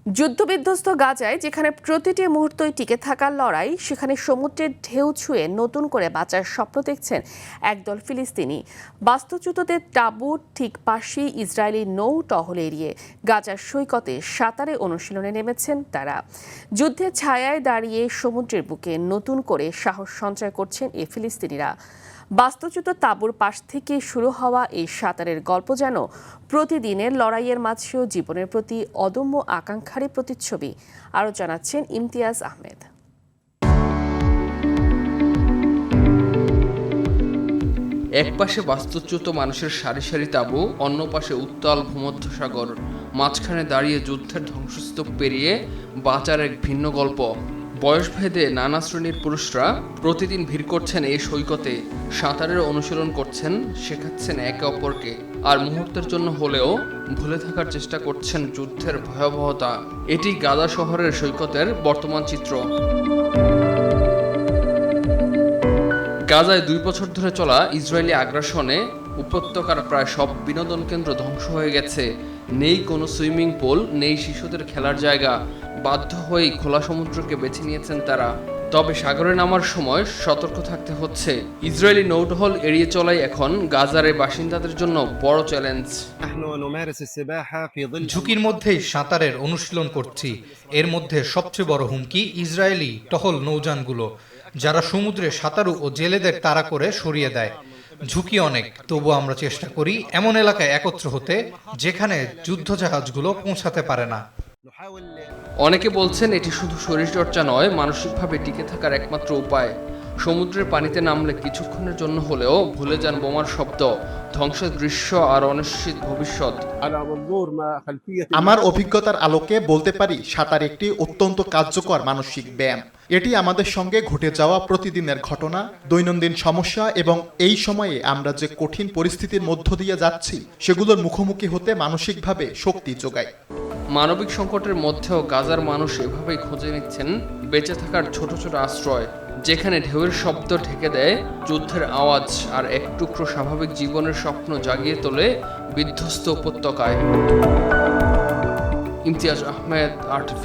যুদ্ধবিধ্বস্ত গাজায় যেখানে প্রতিটি মুহূর্তই টিকে থাকার লড়াই, সেখানে সমুদ্রের ঢেউ ছুঁয়ে নতুন করে বাঁচার স্বপ্ন দেখছেন একদল ফিলিস্তিনি। বাস্তুচ্যুতদের তাঁবুর ঠিক পাশেই ইসরায়েলি নৌ টহল এড়িয়ে গাজার সৈকতে সাঁতারে অনুশীলনে নেমেছেন তারা। যুদ্ধের ছায়ায় দাঁড়িয়ে সমুদ্রের বুকে নতুন করে সাহস সঞ্চয় করছেন এই ফিলিস্তিনিরা। বাস্তুচ্যুত তাঁবুর পাশ থেকে শুরু হওয়া এই সাঁতারের গল্প যেন প্রতিদিনের লড়াইয়ের মাঝেও জীবনের প্রতি অদম্য আকাঙ্ক্ষারই প্রতিচ্ছবি। আরও জানাচ্ছেন ইমতিয়াজ আহমেদ। এক পাশে বাস্তুচ্যুত মানুষের সারি সারি তাঁবু, অন্য পাশে উত্তাল ভূমধ্যসাগর। মাঝখানে দাঁড়িয়ে যুদ্ধের ধ্বংসস্তূপ পেরিয়ে বাঁচার এক ভিন্ন গল্প। বয়সভেদে নানা শ্রেণীর পুরুষরা প্রতিদিন ভিড় করছেন এই সৈকতে, সাঁতারের অনুশীলন করছেন, শেখাচ্ছেন একে অপরকে, আর মুহূর্তের জন্য হলেও ভুলে থাকার চেষ্টা করছেন যুদ্ধের ভয়াবহতা। এটি গাজা শহরের সৈকতের বর্তমান চিত্র। গাজায় 2 বছর ধরে চলা ইসরায়েলি আগ্রাসনে উপত্যকার প্রায় সব বিনোদন কেন্দ্র ধ্বংস হয়ে গেছে। নেই কোনো সুইমিং পুল, নেই শিশুদের খেলার জায়গা। বাধ্য হয়েই খোলা সমুদ্রকে বেছে নিয়েছেন তারা। তবে সাগরে নামার সময় সতর্ক থাকতে হচ্ছে। ইসরায়েলি নৌটহল এড়িয়ে চলাই এখন গাজার বাসিন্দাদের জন্য বড় চ্যালেঞ্জ। ঝুঁকির মধ্যেই সাঁতারের অনুশীলন করছি। এর মধ্যে সবচেয়ে বড় হুমকি ইসরায়েলি টহল নৌযানগুলো, যারা সমুদ্রে সাঁতারু ও জেলেদের তাড়া করে সরিয়ে দেয়। ঝুঁকি অনেক, তবু আমরা চেষ্টা করি এমন এলাকায় একত্র হতে যেখানে যুদ্ধজাহাজগুলো পৌঁছাতে পারে না। অনেকে বলছেন এটি শুধু শরীরচর্চা নয়, মানসিকভাবে টিকে থাকার একমাত্র উপায়। সমুদ্রের পানিতে নামলে কিছুক্ষণের জন্য হলেও ভুলে যান বোমার শব্দ, ধ্বংসের দৃশ্য আর অনিশ্চিত ভবিষ্যৎ। আমার অভিজ্ঞতার আলোকে বলতে পারি, সাঁতার একটি অত্যন্ত কার্যকর মানসিক ব্যায়াম। এটি আমাদের সঙ্গে ঘটে যাওয়া প্রতিদিনের ঘটনা, দৈনন্দিন সমস্যা এবং এই সময়ে আমরা যে কঠিন পরিস্থিতির মধ্য দিয়ে যাচ্ছি সেগুলোর মুখোমুখি হতে মানসিকভাবে শক্তি যোগায়। মানবিক সংকটের মধ্যেও গাজার মানুষ এভাবেই খুঁজে নিচ্ছেন বেঁচে থাকার ছোট ছোট আশ্রয়, যেখানে ঢেউয়ের শব্দ ঢেকে দেয় যুদ্ধের আওয়াজ, আর এক টুকরো স্বাভাবিক জীবনের স্বপ্ন জাগিয়ে তোলে বিধ্বস্ত উপত্যকায়। ইমতিয়াজ আহমেদ, RTV।